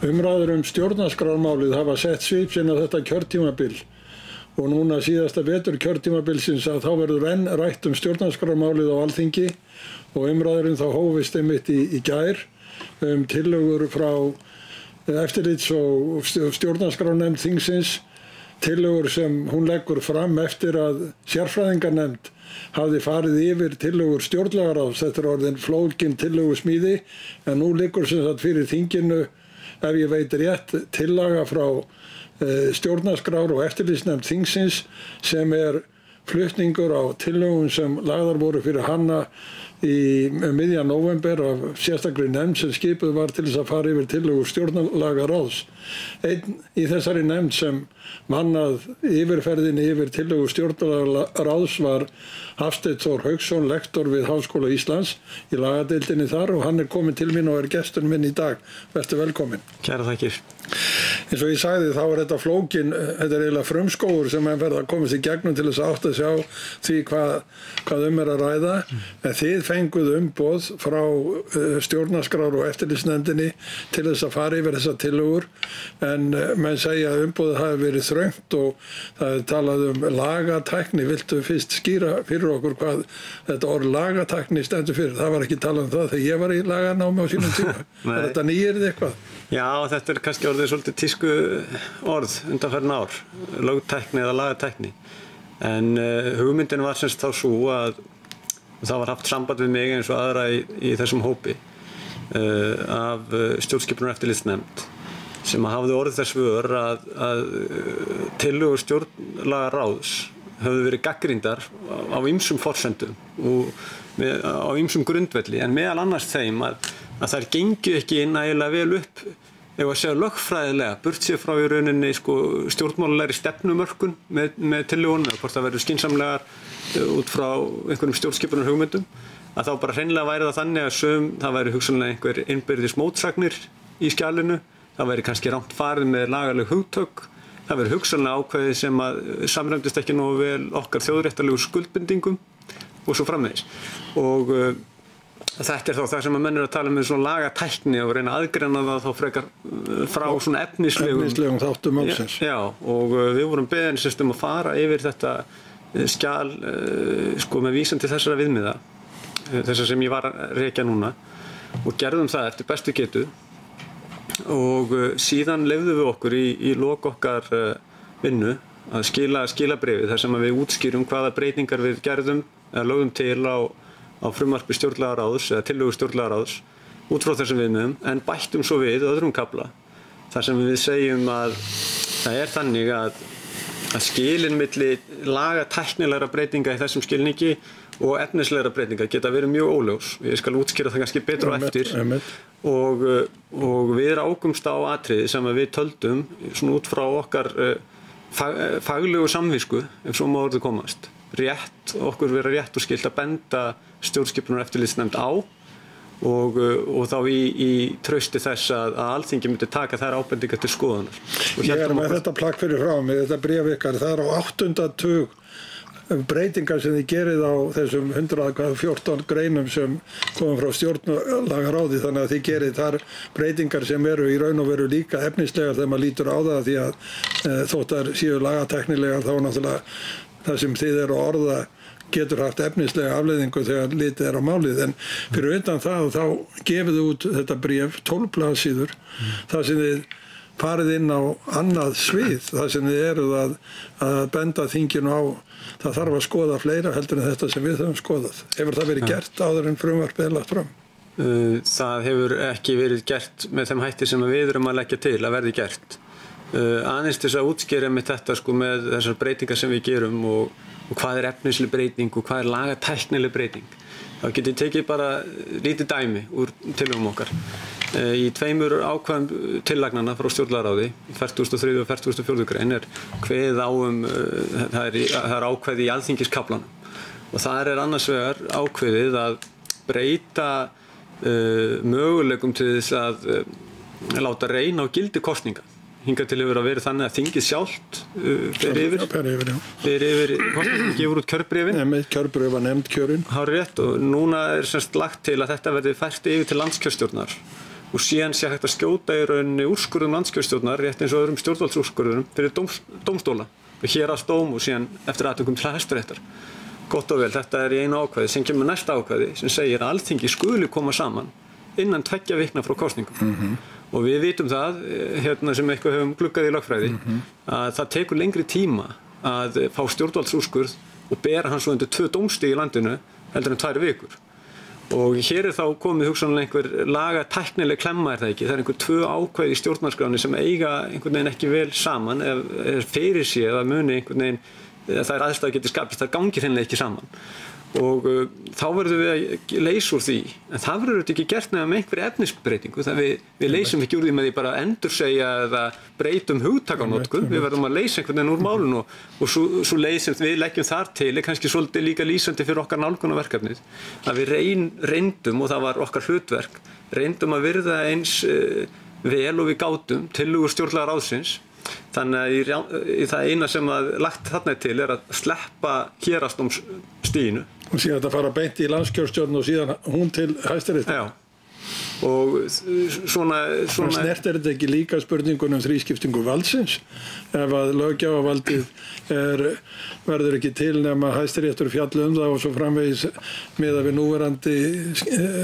Umræður stjórnarskrármálið hafa sett svip sinn á þetta kjörtímabil og núna síðasta vetur kjörtímabilsins að þá verður enn rætt stjórnarskrármálið á Alþingi og umræðurinn þá hófist einmitt í gær tillögur frá eftirlits- og stjórnarskrárnefnd þingsins, tillögur sem hún leggur fram eftir að sérfræðinganefnd hafði farið yfir tillögur stjórnlagaráðs. Þetta orðin flókin tillögusmíði en nú liggur sem sagt fyrir þinginu, ef ég veit rétt, tillaga frá stjórnarskrár og eftirlitsnefnd þingsins sem flutningur á tillögum sem lagðar voru fyrir hana í miðjan nóvember af sérstakri nefnd sem skipuð var til þess að fara yfir tillögur stjórnlagaráðs. Einn í þessari nefnd sem mannað yfirferðinni yfir tillögur stjórnlagaráðs var Hafsteinn Þór Hauksson, lektor við Háskóla Íslands í lagadeildinni þar og hann kominn til mín og gestur minn í dag. Vertu velkominn. Kæra þakkir. Eins og ég sagði þá þetta flókin, þetta eiginlega frumskógur sem menn verða að komast í gegnum til þess að átta sig á því hvað að ræða. En þið fenguð umboð frá stjórnarskrár og eftirlitsnefndinni til þess að fara yfir þessar tillögur en menn segja að umboðið hafi verið þröngt og það talað lagatækni. Viltu fyrst skýra fyrir okkur hvað þetta orð lagatækni stendur fyrir? Það var ekki talað það þegar ég var í laganámi á sínum tíma. Þetta nýjirði eitthvað? Já, þetta kannski orðið svolítið tísku orð undanfarin ár, lögtækni eða lagatækni. En hugmyndin var semst þá svo að það var haft samband við mig eins og aðra í þessum hópi af stjórnskipunar eftirlitsnefnd sem hafði orðið þess vör að tillögur stjórnlagaráðs höfðu verið gagnrýndar á ýmsum forsendum og á ýmsum grundvelli en meðal annars þeim að þær gengju ekki nægilega vel upp ef að segja lögfræðilega, burt sér frá í rauninni stjórnmálalegri stefnumörkun með tillögunum eða hvort það verður skynsamlegar út frá einhverjum stjórnskipunar hugmyndum að þá bara hreinlega væri það þannig að það væri hugsanlega einhver innbyrðis mótsagnir í skjalinu, það væri kannski rangt farið með lagaleg hugtök, það væri hugsanlega ákveðið sem að samræmdist ekki nógu vel okkar þjóðréttarlegu skuldbindingum og svo framvegis. Og þetta þá það sem að menn að tala um svona lagatækni og reyna að aðgreina það þá frekar frá svona efnislegum þáttum málsins. Já, og við vorum beðin að fara yfir þetta skjal með vísan til þessara viðmiða, þessar sem ég var að rekja núna og gerðum það eftir bestu getu og síðan leyfðum við okkur í lok okkar vinnu að skila bréfið þar sem að við útskýrum hvaða breytingar við gerðum eða lögðum til á frumvarpi stjórnlagaráðs eða tillögu stjórnlagaráðs út frá þessum viðmiðum en bættum svo við öðrum kafla þar sem við segjum að það þannig að skilin milli lagatæknilegra breytinga í þessum skilningi og efnislegra breytinga geta verið mjög óljós. Ég skal útskýra það kannski betur á eftir og við rákumst á atriði sem við töldum svona út frá okkar faglegu samvisku ef svo má orðið komast. Okkur vera rétt og skylt að benda stjórnskipunar eftirlitsnefnd á og þá í trausti þess að Alþingi myndi taka þær ábendingar til skoðunar. Ég með þetta plagg fyrir frá mig, þetta bréf ykkar, það á 8. tug breytingar sem þið gerið á þessum 114 greinum sem komum frá stjórnlagaráði þannig að þið gerið þar breytingar sem í raun og veru líka efnislegar þegar maður lítur á það því að þótt þær séu lagatæknilegar þá náttúrulega það sem þið eru að orða getur haft efnislega afleiðingu þegar litið á málið en fyrir utan það þá gefið þið út þetta bréf 12 blaðsíður þar sem þið farið inn á annað svið þar sem þið eruð að benda þinginu á það þarf að skoða fleira heldur en þetta sem við höfum skoðað. Hefur það verið gert áður en frumvarpið lagt fram? Það hefur ekki verið gert með þeim hætti sem við erum að leggja til að verði gert. Aðeins til þess að útskýra með þetta með þessar breytingar sem við gerum og hvað efnisleg breyting og hvað lagatæknileg breyting. Þá get ég tekið bara lítið dæmi úr tillögum okkar. Í tveimur ákvæðum tillagnanna frá stjórnlagaráði, 43. og 44. grein kveðið á það ákvæði í alþingiskaflanum og þar annars vegar ákveðið að breyta möguleikum til þess að láta reyna á gildi kosninga. Hingað til hefur að vera þannig að þingið sjálft fer yfir kosningum, gefur út kjörbréfin. Kjörbréfa nefnd kjörin. Hárrétt og núna semst lagt til að þetta verði fært yfir til landskjörstjórnar og síðan sé hægt að skjóta í rauninni úrskurðum landskjörstjórnar rétt eins og öðrum stjórnvaldsúrskurðum fyrir dómstóla og héraðsdóm og síðan eftir atvikum til Hæstaréttar. Gott og vel, þetta í einu ákvæði sem kemur næsta ákvæði sem segir að Alþingi skuli koma saman innan 2 vikna frá kosningum. Og við vitum það, sem eitthvað höfum gluggað í lögfræði, að það tekur lengri tíma að fá stjórnvaldsúrskurð og bera hann svo undir 2 dómstig í landinu heldur en 2 vikur. Og hér þá komið hugsanlega einhver lagatæknileg klemma það ekki. Það einhver 2 ákvæði í stjórnarskráni sem eiga einhvern veginn ekki vel saman ef fyrir séð að muni einhvern veginn þær aðstæður geti skapast, þær gangi hreinlega ekki saman. Og þá verðum við að leysa úr því. En það verður ekki gert nema með einhverju efnisbreytingu. Við leysum ekki úr því með því bara að endursegja eða breytum hugtakanotkun. Við verðum að leysa einhvern veginn úr málinu og svo leið sem við leggjum þar til er kannski svolítið líka lýsandi fyrir okkar nálgunarverkefnið. Að við reyndum, og það var okkar hlutverk, reyndum að virða eins vel og við gátum tillögur stjórnlagaráðsins. Þannig að í það eina sem að lagt þarna til er að sleppa héraðsdómsstiginu. Og síðan þetta fara beint í landskjörstjórn og síðan hún til Hæstaréttar. Já, og svona... Snertir þetta ekki líka spurningun þrískiptingu valdsins? Ef að löggjafarvaldið verður ekki til nema Hæstaréttur fjalli það og svo framvegis miðað við núverandi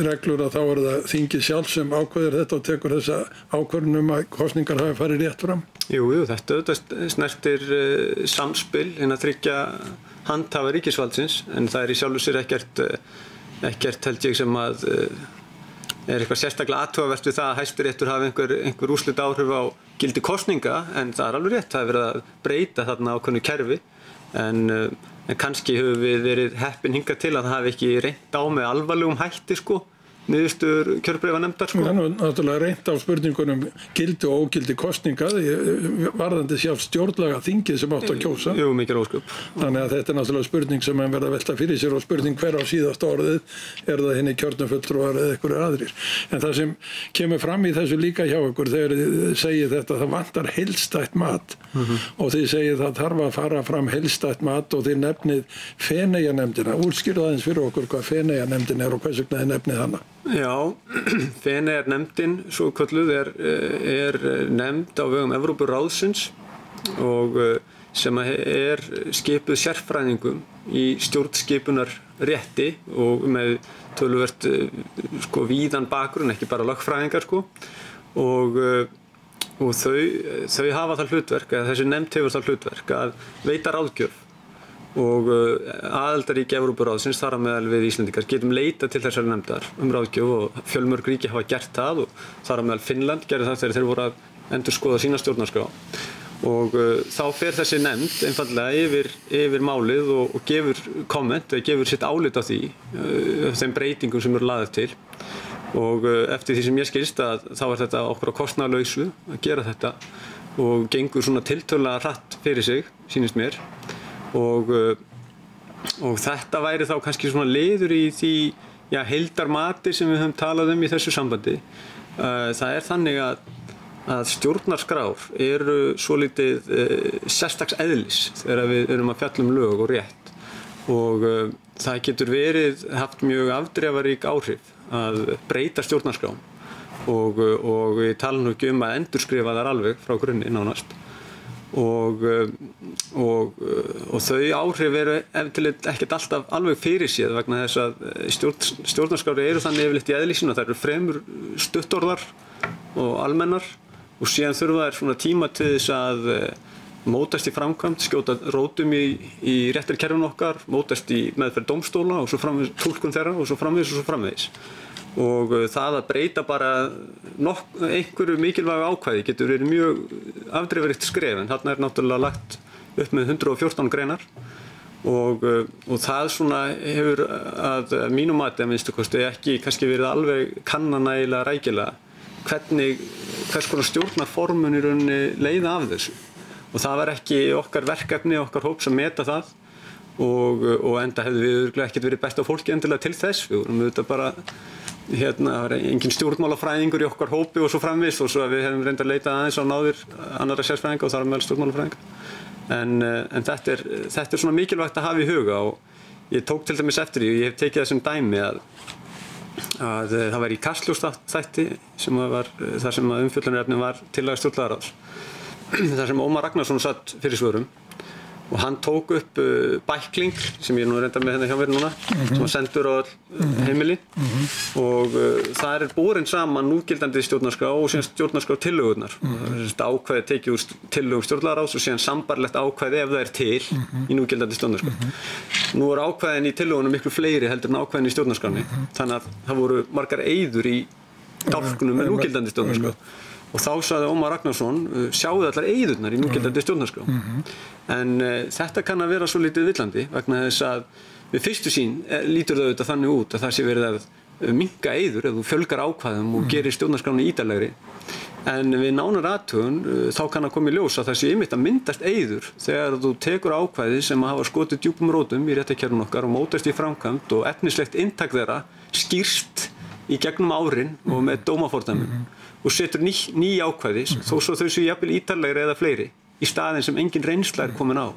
reglur að þá það þingið sjálf sem ákveður þetta og tekur þessa ákvörðun að kosningar hafi farið rétt fram? Jú, þetta snertir samspil að tryggja handhafa ríkisvaldsins, en það í sjálfu sér ekkert held ég sem að eitthvað sérstaklega athugavert við það að Hæstiréttur hafi einhver úrslit áhrif á gildi kosninga, en það alveg rétt, það verið að breyta þarna ákveðnu kerfi, en kannski höfum við verið heppin hingað til að það hafi ekki reynt á með alvarlegum hætti niðurstöður kjörbréfanefndar. Það náttúrulega reynt á spurningunum gildi og ógildi kosninga varðandi sjálf stjórnlaga þingið sem átt að kjósa. Jú, mikið ósköp. Þannig að þetta náttúrulega spurning sem menn verða að velta fyrir sér og spurning hver á síðasta orðið það hinni kjörnu fulltrúar eða einhverjir aðrir. En það sem kemur fram í þessu líka hjá ykkur þegar þið segið þetta, það vantar heildstætt mat og þið segið það þarf að fara fram heildstætt mat og þið nefnið Feneyjanefndina. Útskýrðu aðeins fyrir okkur hvað Feneyjanefndin og hvers vegna þið nefnið hana. Já, Feneyjanefndin svo kölluð er nefnd á vegum Evrópuráðsins og sem skipuð sérfræðingum í stjórnskipunarrétti og með töluvert víðan bakgrunn, ekki bara lögfræðingar og þau hafa það hlutverk, eða þessi nefnd hefur það hlutverk að veita ráðgjöf og aðildarríki Evrópuráðsins þar á meðal við Íslendingar getum leitað til þessari nefndar ráðgjöf og fjölmörg ríki hafa gert það og þar á meðal Finnland gerði það þegar þeir voru að endurskoða sína stjórnarskrá og þá fer þessi nefnd einfaldlega yfir málið og gefur komment eða gefur sitt álit á þeim breytingum sem eru lagðar til og eftir því sem ég skilst að þá þetta okkur á kostnaðarlausu að gera þetta og gengur svona tiltölulega hratt fyrir sig, sýnist mér og þetta væri þá kannski svona liður í því heildarmati sem við höfum talað í þessu sambandi. Það þannig að stjórnarskrár eru svolítið sérstaks eðlis þegar við erum að fjalla lög og rétt og það getur haft mjög afdrifarík áhrif að breyta stjórnarskrám og við tala nú ekki að endurskrifa þær alveg frá grunni nánast og þau áhrif eru ekkert alltaf alveg fyrirséð vegna þess að stjórnarskrári eru þannig yfirleitt í eðli sínu að þær eru fremur stuttorðar og almennar og síðan þurfa þær svona tíma til þess að mótast í framkvæmd, skjóta rótum í réttarkerfinu okkar, mótast í meðferð dómstóla og svo framvegis túlkun þeirra og svo framvegis. Og það að breyta bara einhverju mikilvægu ákvæði getur verið mjög afdrifaríkt skref en þarna náttúrulega lagt upp með 114 greinar og það svona hefur að mínu mati að minnstu kosti ekki kannski verið alveg kanna nægilega rækilega hvers konar stjórnarformun í rauninni leiða af þessu og það var ekki okkar verkefni, okkar hóps að meta það og enda hefðu við örugglega ekkert verið besta fólki endilega til þess, við vorum auðvitað bara það var engin stjórnmálafræðingur í okkar hópi og svo framvegis og svo við hefum reynd að leita aðeins á náðir annarra sérfræðinga og þar meðal stjórnmálafræðinga en þetta svona mikilvægt að hafa í huga og ég tók til dæmis eftir því og ég hef tekið þessum dæmi að það var í Kastljós-þætti sem var þar sem umfjöllunarefni var tillaga stjórnlagaráðs. Þar sem Ómar Ragnarsson satt fyrir svörum og hann tók upp bækling sem ég nú reyndar með hérna hjá mér núna sem var sendur á heimili og það borin saman núgildandi stjórnarskrá og síðan stjórnarskrá tillögurnar. Ákvæði tekið úr tillögum stjórnlagaráðs og síðan sambarlegt ákvæði ef það til í núgildandi stjórnarskrá. Nú ákvæðin í tillögunum miklu fleiri heldur en ákvæðin í stjórnarskránni, þannig að það voru margar eyður í dálkunum með núgildandi stjórnarskrá. Og þá sagði Ómar Ragnarsson, sjáðu allar eyðurnar í núgildandi stjórnarskrá. En þetta kann að vera svo lítið villandi vegna þess að við fyrstu sín lítur það auðvitað þannig út að það sé verið að minnka eyður ef þú fjölgar ákvæðum og gerir stjórnarskrána ítarlegri. En við nánar athugun þá kann að koma í ljós að það sé einmitt að myndast eyður þegar þú tekur ákvæði sem hafa skotið djúpum rótum í réttarkerfinu okkar og mótast í framkvæmd og efnislegt inntak þeirra skýrst í gegnum árin og með dómafordæmum. Og setur ný ákvæði þó svo þau séu jafnvel ítarlegri eða fleiri í staðinn sem engin reynsla komin á.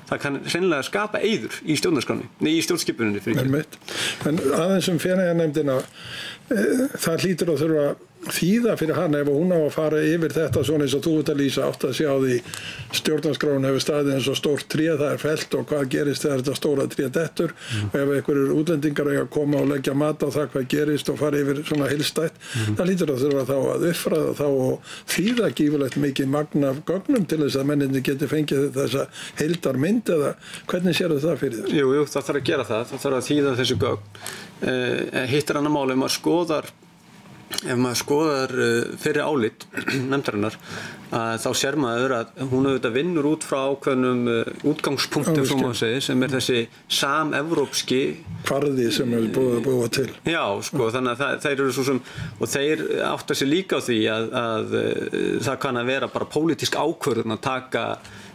Það kann hreinlega skapa eyður í í stjórnskipuninni fyrir ekki. En aðeins Feneyjanefndina, það hlýtur að þurfa þýða fyrir hana ef hún á að fara yfir þetta svona eins og þú ert að lýsa átt að sjá því stjórnarskráin hefur staðið eins og stórt tré, það fellt og hvað gerist þegar þetta stóra tré dettur og ef einhverjir útlendingar eiga að koma og leggja mat á það hvað gerist og fara yfir svona heildstætt, það hlýtur að þurfa þá að uppfræða þá og þýða gífurlegt mikið magn af gögnum til þess að menninni geti fengið þessa heildarmynd eða hvernig sérðu það fyrir þér? Jú, það þarf að gera það þarf að þýða þessu gögn. Hitt annað mál ef maður skoðar fyrir álit nefndarinnar þá sér maður að hún auðvitað vinnur út frá ákveðnum útgangspunktum sem þessi samevrópski kvarði sem er búið til. Já, sko, þannig að þeir eru svo sem og þeir átta sig líka á því að það kann að vera bara pólitísk ákvörðun að taka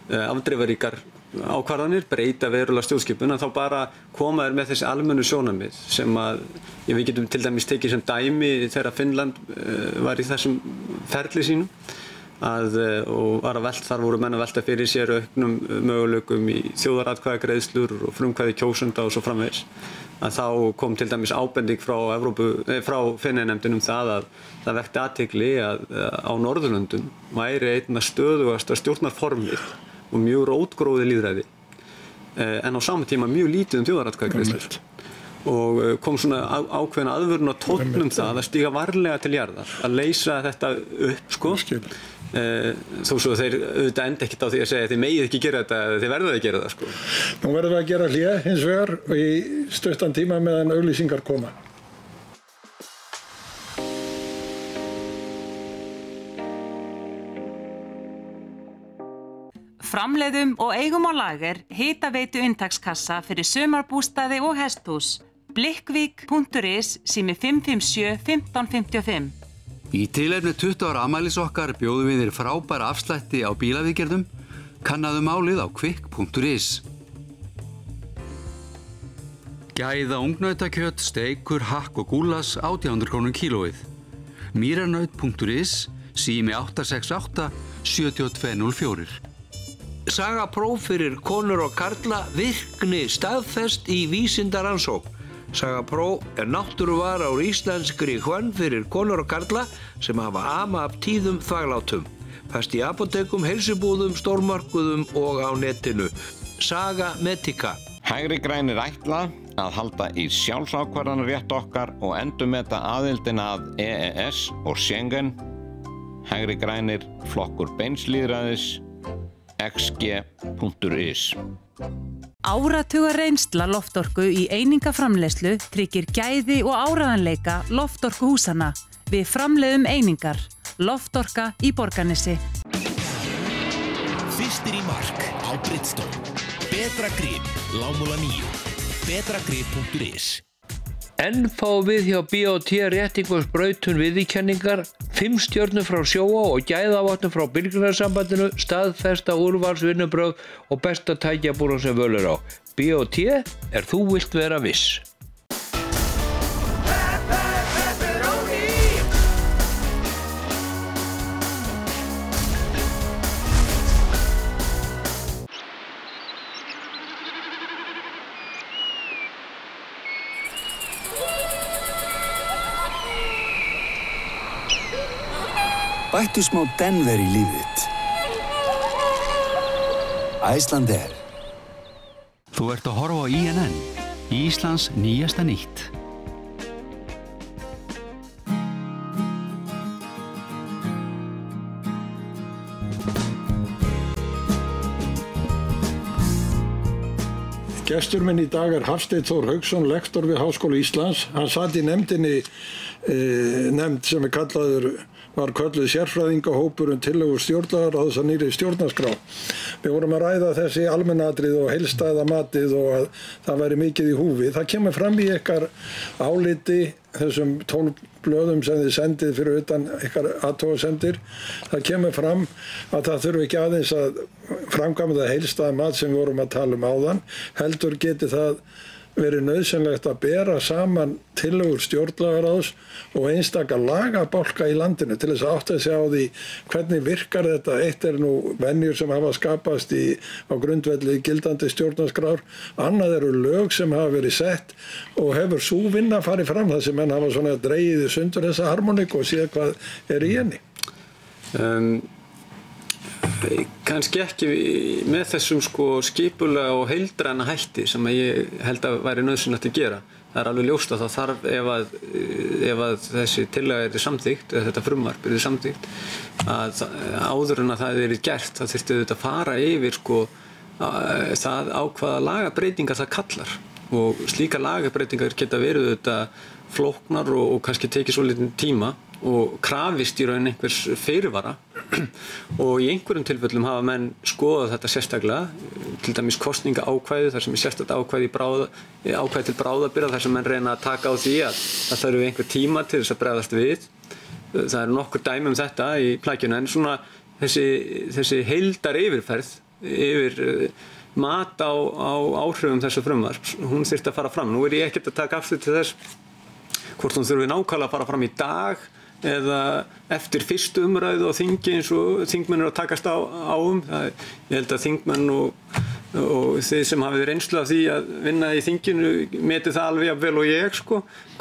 afdrifaríkar ákvarðanir, breyta verulega stjórnskipun en þá bara koma þér með þessi almennu sjónarmið sem að við getum til dæmis tekið sem dæmi þegar Finnland var í þessum ferli sínum og var að þar voru menn að velta fyrir sér auknum möguleikum í þjóðaratkvæðagreiðslur og frumkvæði kjósenda og svo framvegis að þá kom til dæmis ábending frá Feneyjanefndinni það að það vekti athygli að á Norðurlöndum væri einna stöðugasta stjórnarformið og mjög rótgróið lýðræði en á sama tíma mjög lítið þjóðaratkvæðagreiðslur og kom svona ákveðin aðvörun á tónnum það að stíga varlega til jarðar að leysa þetta upp sko þó svo þeir auðvitað enda ekkert á því að segja þið megið ekki gera þetta eða þið verðið að gera það sko. Nú verðum við að gera hlé hins vegar í stuttan tíma meðan auglýsingar koma. Framleiðum og eigum á lager hitaveitu inntakskassa fyrir sumarbústaði og hesthús. Blikkvík.is sími 557 1555. Í tilefni 20 ára afmælis okkar bjóðum við þér frábæra afslætti á bílaviðgerðum. Kannaðu málið á kvik.is. Gæða ungnautakjöt, steikur, hakk og gúlas 1800 krónur kílóið. Mýrarnaut.is sími 868 7204. Saga próf fyrir konur og karla virkni staðfest í vísindaransókn. Saga próf náttúruvara úr íslenskri hvönn fyrir konur og karla sem hafa ama af tíðum þvaglátum. Fæst í apótekum, heilsubúðum, stórmarkuðum og á netinu. Saga Medica. Hægri grænir ætla að halda í sjálfsákvarðanarétt okkar og endurmeta aðildina að EES og Schengen. Hægri grænir flokkur beinslýðræðis xg.is. Áratuga reynsla loftorku í einingaframleiðslu tryggir gæði og áreiðanleika loftorkuhúsanna. Við framleiðum einingar. Loftorka í Borgarnesi. Fyrstir í mark á Bridgestone. Betra grip, Lámúla 9. Betragrip.is. Enn fáum við hjá BOT réttingu og sprautun viðurkenningar, 5 stjörnur frá Sjóvá og gæðavottun frá Bílgreinasambandinu, staðfesta úrvalsvinnubrögð og besta tækjabúran sem völ er á. BOT þú vilt vera viss. Bættu smá Denver í lífið þitt. Icelandair. Þú ert að horfa á INN, Íslands nýjasta nýtt. Gestur minn í dag Hafsteinn Þór Hauksson, lektor við Háskóla Íslands. Hann sat í nefndinni, nefnd sem var kölluð sérfræðingahópur tillögur stjórnlagaráðs að nýrri stjórnarskrá. Við vorum að ræða þessi almennatriði og heildstæða matið og að það væri mikið í húfi. Það kemur fram í ykkar áliti, þessum 12 blöðum sem þið sendið fyrir utan ykkar athugasemdir. Það kemur fram að það þurfi ekki aðeins að framkvæma það heildstæða mat sem við vorum að tala áðan, heldur geti það verið nauðsynlegt að bera saman tillögur stjórnlagaráðs og einstaka lagabálka í landinu til þess að átta sig á því hvernig virkar þetta. Eitt nú venjur sem hafa skapast á grundvelli gildandi stjórnarskrár, annað eru lög sem hafa verið sett og hefur sú vinna farið fram þar sem menn hafa svona dregið í sundur þessa harmoníku og séð hvað í henni. Kannski ekki með þessum skipulega og heildræna hætti sem ég held að væri nauðsynlegt að gera. Það alveg ljóst að það þarf ef að þessi tillaga samþykkt, eða þetta frumvarp samþykkt, að áður en að það gert, það þyrfti auðvitað að fara yfir það á hvaða lagabreytingar það kallar. Og slíkar lagabreytingar geta verið auðvitað flóknar og kannski tekið svolítinn tíma og krafist í raun einhvers fyrirvara og í einhverjum tilfellum hafa menn skoðað þetta sérstaklega, til dæmis kosningaákvæði þar sem sérstakt ákvæði til bráðabirgða þar sem menn reyna að taka á því að það þarf einhver tíma til þess að bregðast við. Það eru nokkur dæmi þetta í plaginu en svona þessi heildar yfirferð yfir mat á áhrifum þessa frumvarps, hún þyrfti að fara fram. Nú ég ekkert að taka afstöðu til þess hvort hún þurfi nákvæmlega að fara fram í dag eða eftir fyrstu umræðu á þingi eins og þingmenn að takast á Ég held að þingmenn og þið sem hafið reynslu af því að vinna í þinginu metið það alveg vel og ég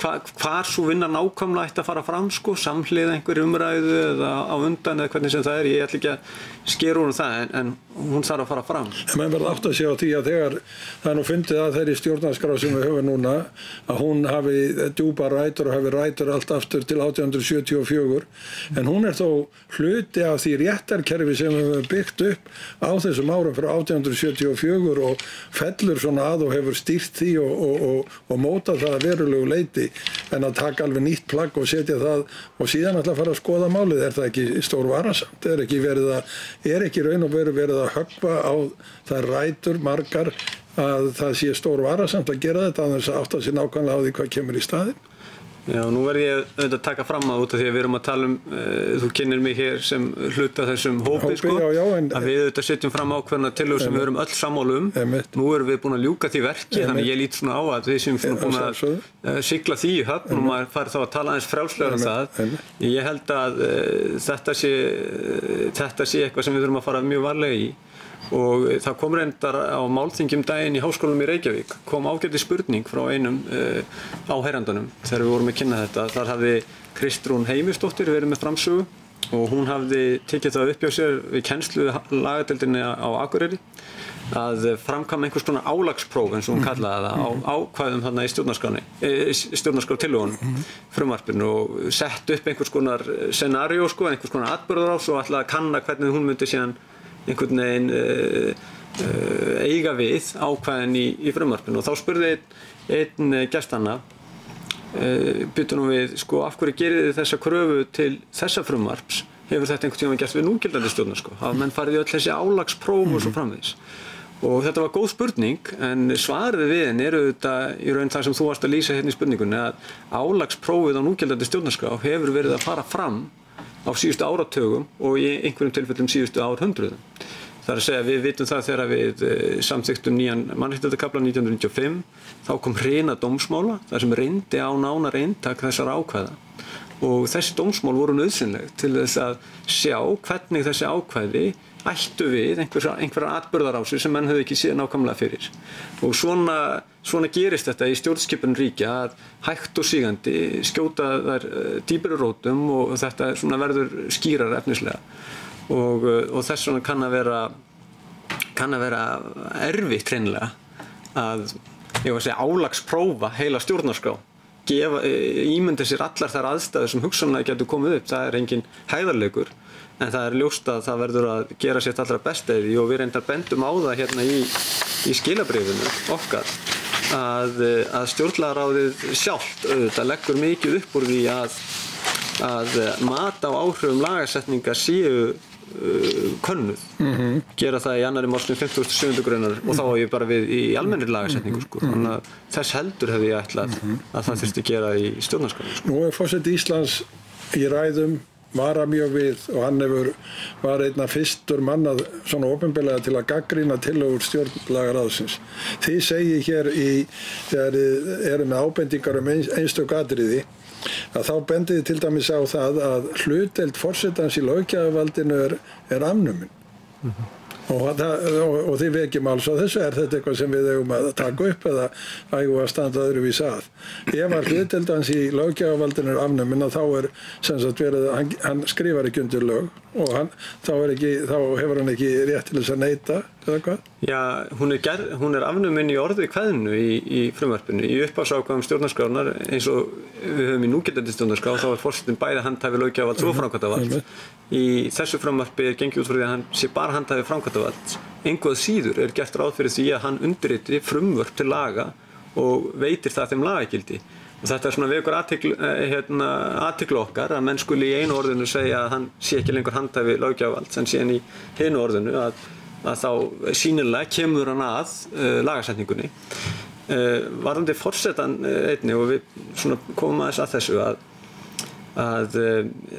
hvar svo vinna nákvæmlega ætti að fara fram samhliða einhverju umræðu eða á undan eða hvernig sem það ég ætla ekki að skera úr það en hún þarf að fara fram. Menn verða átt að segja á því að þegar það nú fundið að þeirri stjórnarskrá sem við höfum núna að hún hafi djúpa rætur og hafi rætur allt aftur til 1874 en hún þó hluti af því réttarkerfi sem við höfum byggt upp á þessum árum frá 1874 og fellur svona að og hefur stýrt því og mótað það að verulegu leyti en að taka alveg nýtt plagg og setja það og síðan ætla að fara að skoða málið. Það ekki stór varasamt? Er ekki raun og veru verið að höggva á þær rætur margar að það sé stór varasamt að gera þetta að þess að átta sér nákvæmlega á því hvað kemur í staðinn? Já, nú verð ég auðvitað að taka fram út af því að við erum að tala þú kynnir mig hér sem hluta þessum hópi að við auðvitað setjum fram ákveðna tillögur sem við erum öll sammála Nú erum við búin að ljúka því verki þannig ég lít svona á að við sem búin að sigla því í höfn og maður fari þá að tala aðeins frjálslega það. Ég held að þetta sé eitthvað sem við þurfum að fara mjög varlega í og það kom reyndar á málþingjum daginn í Háskólanum í Reykjavík kom ágætis spurning frá einum áheyrandunum þegar við vorum að kynna þetta. Þar hafði Kristrún Heimisdóttir verið með framsögu og hún hafði tekið það upp hjá sér við kennslu lagadeildinni á Akureyri að framkvæma einhvers konar álagspróf eins og hún kallaði það á ákvæðum þarna í stjórnarskrártillögunum frumvarpinu og sett upp einhvers konar scenario einhvers konar atburðarás og ætlaði að kanna hvernig hún myndi síðan einhvern veginn eiga við ákvæðin í frumvarpinu og þá spurði einn gestanna byttu nú við af hverju gerið þið þessa kröfu til þessa frumvarps hefur þetta einhvern tímann gert við núgildandi stjórnarskrá hafa menn farið í öll þessi álagspróf og svo framvegis og þetta var góð spurning en svarið við henni þetta í raun það sem þú varst að lýsa hérna í spurningunni að álagsprófið á núgildandi stjórnarskrá hefur verið að fara fram á síðustu áratugum og í einhverjum tilfellum síðustu árhundruðum. Það að segja við vitum það þegar við samþykktum nýjan mannréttindakafla 1995 þá kom hrina dómsmála þar sem reyndi á nánar eintak þessara ákvæða og þessi dómsmál voru nauðsynleg til þess að sjá hvernig þessi ákvæði ættu við einhverjar atburðarásir sem menn höfðu ekki séð nákvæmlega fyrir og svona svona gerist þetta í stjórnskipun ríkja að hægt og sígandi skjóta þær dýpri rótum og þetta svona verður skýrar efnislega og þess vegna kann að vera erfitt hreinlega að ég var að segja álagsprófa heila stjórnarskrá ímynda sér allar þær aðstæður sem hugsanlega getur komið upp, það engin hægðarleikur en það ljóst að það verður að gera sitt allra besta í því og við reyndar bendum á það hérna í skilabréfinu okkar að stjórnlagaráðið sjálft auðvitað leggur mikið upp úr því að mat á áhrifum lagasetninga séu könnuð gera það í 2. málsgrein 57. greinar og þá á ég bara við í almennri lagasetningu sko. Þannig að þess heldur hefði ég ætlað að það þyrfti að gera í stjórnarskránni sko. Nú forseti Íslands í ræðum vara mjög við og hann var einna fyrstur manna svona opinberlega til að gagnrýna tillögur stjórnlagaráðsins. Þið segið hér þegar eru með ábendingar einstök atriði að þá bendið til dæmis á það að hlutdeild forsetans í löggjafarvaldinu er afnumin. Og þið vekjum alls á þessu, þetta eitthvað sem við eigum að taka upp eða eigum að standa öðruvísi að. Ef að hlutdeild hans í löggjafarvaldinu er afnumin þá sem sagt verið hann skrifar ekki undir lög og þá hefur hann ekki rétt til þess að neita eða hvað? Já, hún er afnumin í orði kveðnu í frumvarpinu. Í upphafsákvæðum stjórnarskrárinnar eins og við höfum í núgildandi stjórnarskrá þá forsetinn bæði handhafi löggjafarvalds og framkvæmdarvalds. Í þessu frumvarpi gengið út frá því að hann sé bara handhafi framkvæmdarvalds. Engu að síður gert ráð fyrir því að hann undirriti frumvörp til laga og veitir það þeim lagagildi. Og þetta svona vekur athygli okkar að menn skuli í einu orðinu segja að hann sé ekki lengur handhafi löggjafarvalds en síðan í hinu orðinu að þá sýnilega kemur hann að lagasetningunni. Varðandi forsetan einnig og við svona komum aðeins að þessu að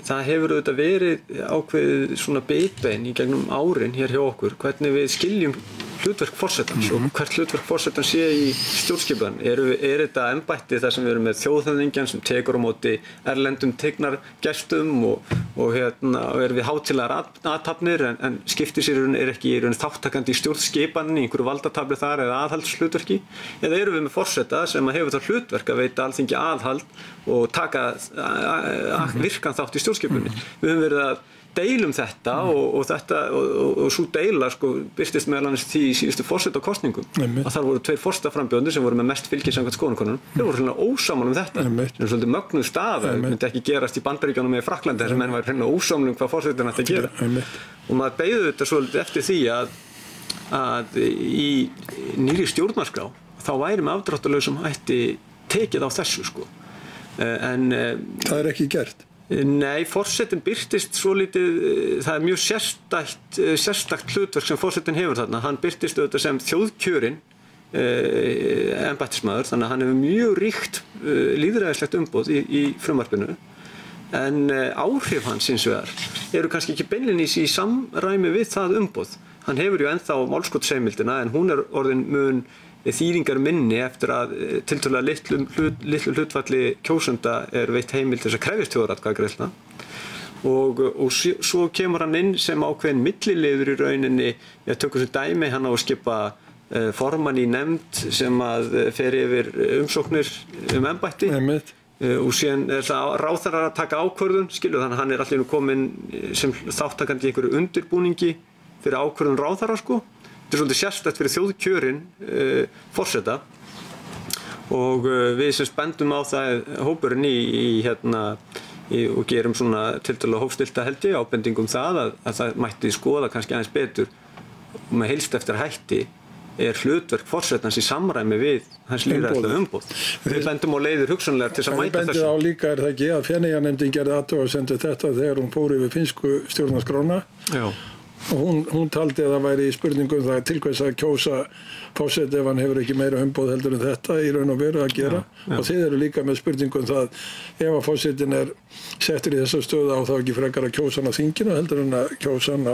það hefur auðvitað verið ákveðið svona bitbein í gegnum árin hér hjá okkur hvernig við skiljum hlutverk forsetans og hvert hlutverk forsetans sé í stjórnskipan. Er þetta embætti þar sem við erum með þjóðhöfðingjan sem tekur á móti erlendum tignargestum og er við hátíðlegar athafnir en skiptir sér ekki í raun þáttakandi í stjórnskipaninni, í einhverju valdatabli þar eða aðhaldshlutverki, eða erum við með forseta sem hefur það hlutverk að veita Alþingi aðhald og taka virkan þátt í stjórnskipunni. Við höfum verið að deilum þetta og svo deila birtist meðal annars því í síðustu forsetakosningum að þar voru 2 forsetaframbjóðendur sem voru með mest fylgi samkvæmt skoðanakönnunum. Þeir voru hreinlega ósammála þetta. Það svolítið mögnuð staða, myndi ekki gerast í Bandaríkjunum eða í Frakklandi þar sem menn var hreinlega ósammála hvað forsetinn ætti að gera. Og maður beið þetta svolítið eftir því að í nýrri stjórnarskrá þá væri með afdráttarlausum hætti tekið á þessu sko. En það ekki gert. Nei, forsetinn birtist svolítið, það mjög sérstakt hlutverk sem forsetinn hefur þarna. Hann birtist auðvitað sem þjóðkjörinn embættismaður, þannig að hann hefur mjög ríkt lýðræðislegt umboð í frumvarpinu. En áhrif hans hins vegar eru kannski ekki beinlínis í samræmi við það umboð. Hann hefur ju ennþá málskotsheimildina en hún orðin mun þýðingar minni eftir að tiltölulega litlu hlutfalli kjósenda veitt heimild til þess að krefjast þjóðaratkvæðagreiðslna og svo kemur hann inn sem ákveðin milliliður í rauninni, ég tökum sem dæmi hann á að skipa formann í nefnd sem að fer yfir umsóknir embætti og síðan það ráðherrar að taka ákvörðun, skilur þannig að hann allir kominn sem þáttakandi í einhverju undirbúningi fyrir ákvörðun ráðherra sko. Þetta svolítið sérstakt fyrir þjóðkjörinn forseta og við sem bendum á það hópurinn og gerum svona tiltölulega hófstilta held ég ábendingum það að það mætti skoða kannski aðeins betur og með heilst eftir hætti hlutverk forsetans í samræmi við hans lýðræðislega umboð. Við bendum á leiðir hugsanlegar til þess að mæta þessu. Bendið á líka það ekki að Feneyjanefndin gerði athugasemd við þetta þegar hún fór yfir finnsku stjórnarskrána. Já. Og hún taldi að það væri spurningum það til hvers að kjósa forseta ef hann hefur ekki meira umboð heldur en þetta í raun og veru að gera. Og þið eru líka með spurningum það ef að forsetin settur í þessa stöðu á þá ekki frekar að kjósa hann á þinginu heldur en að kjósa hann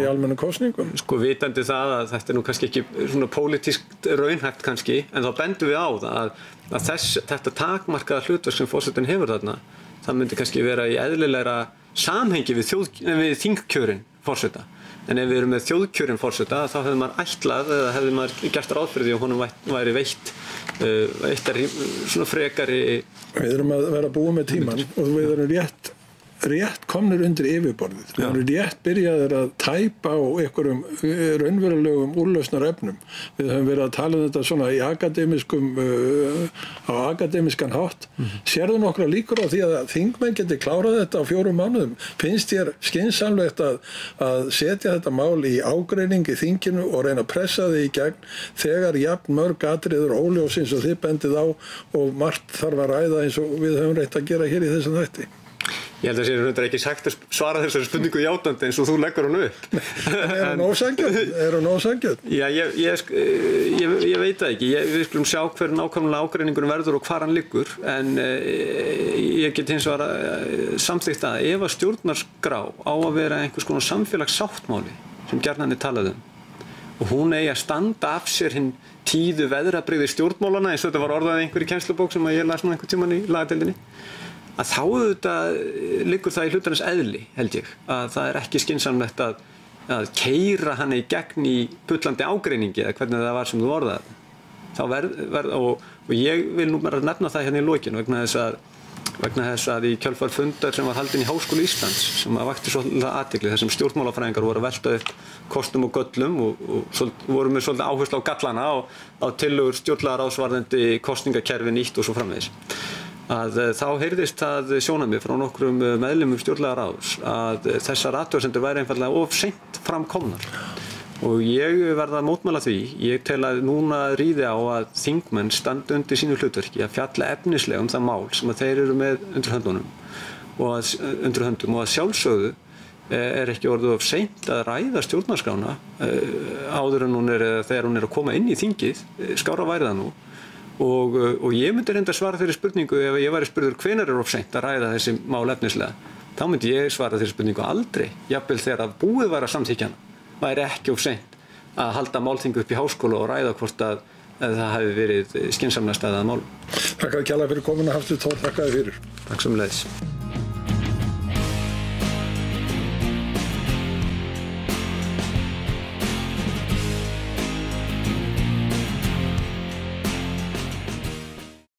í almennum kosningum. Sko vitandi það að þetta nú kannski ekki svona pólitískt raunhæft kannski en þá bendum við á það að þetta takmarkaða hlutverk sem forsetin hefur þarna það myndi kannski vera í eðlilegra samhengi við þingkjörin forseta. En ef við erum með þjóðkjörinn forseta þá hefði maður ætlað eða hefði maður gert ráð fyrir því að honum væri veittar svona frekari. Við erum að vera búið með tíman og við erum rétt komnir undir yfirborðið. Við erum rétt byrjaðir að tæpa á einhverjum raunverulegum úrlausnarefnum. Við höfum verið að tala um þetta svona í á akademiskan hátt. Sérðu nokkra líkur á því að þingmenn geti klárað þetta á 4 mánuðum? Finnst þér skynsamlegt að setja þetta mál í ágreining í þinginu og reyna að pressa þið í gegn þegar jafn mörg atriður óljós eins og þið bendið á og margt þarf að ræða eins og við höfum reynt að gera hér í þessum þætti? Ég held að það sé ekki sagt að svara þessari spurningu játandi eins og þú leggur hún upp. Er hún ósanngjörn? Já, ég veit það ekki. Við skulum sjá hver nákvæmlega ágreiningurinn verður og hvar hann liggur. En ég get hins vegar samþykkt að ef að stjórnarskrá á að vera einhvers konar samfélagssáttmáli sem gjarnan talað og hún eigi að standa af sér hinn tíðu veðrabrigði stjórnmálana eins og þetta var orðað í einhverju kennslubók sem ég las nú einhvern tímann í lagadeildinni. Að þá auðvitað liggur það í hlutarins eðli, held ég, að það er ekki skynsamlegt að keyra hann í gegn í bullandi ágreiningi eða hvernig það var sem þú orðaði. Og ég vil nú bara nefna það hérna í lokin vegna þess að í kjölfar fundar sem var haldinn í Háskóla Íslands sem vakti svolítið athygli þar sem stjórnmálafræðingar voru að velta upp kostum og göllum og voru með svolítið áherslu á gallana á tillögur stjórnlagaráðs varðandi kosningakerfi nýtt og svo framvegis. Að þá heyrðist það sjónarmið frá nokkrum meðlimum stjórnlagaráðs að þessar athugasemdir væri einfaldlega of seint framkomnar. Og ég verð að mótmæla því. Ég tel að núna ríði á að þingmenn standi undir sínu hlutverki að fjalla efnislega það mál sem að þeir eru með undir höndum og að sjálfsögðu er ekki orðið of seint að ræða stjórnarskrána áður en þegar hún er að koma inn í þingið, skára væri það nú. Og ég myndi reynda að svara þeirri spurningu ef ég væri spurður hvenær of seint að ræða þessi mál efnislega. Þá myndi ég svara þeirri spurningu aldrei, jafnvel þegar að búið væri að samþykkja hana. Væri ekki of seint að halda málþingu upp í háskóla og ræða hvort að það hafi verið skynsamlega staðið að mál. Takk að kjalla fyrir komuna Hafsteinn Þór, þakka þér fyrir. Takk sömuleiðis.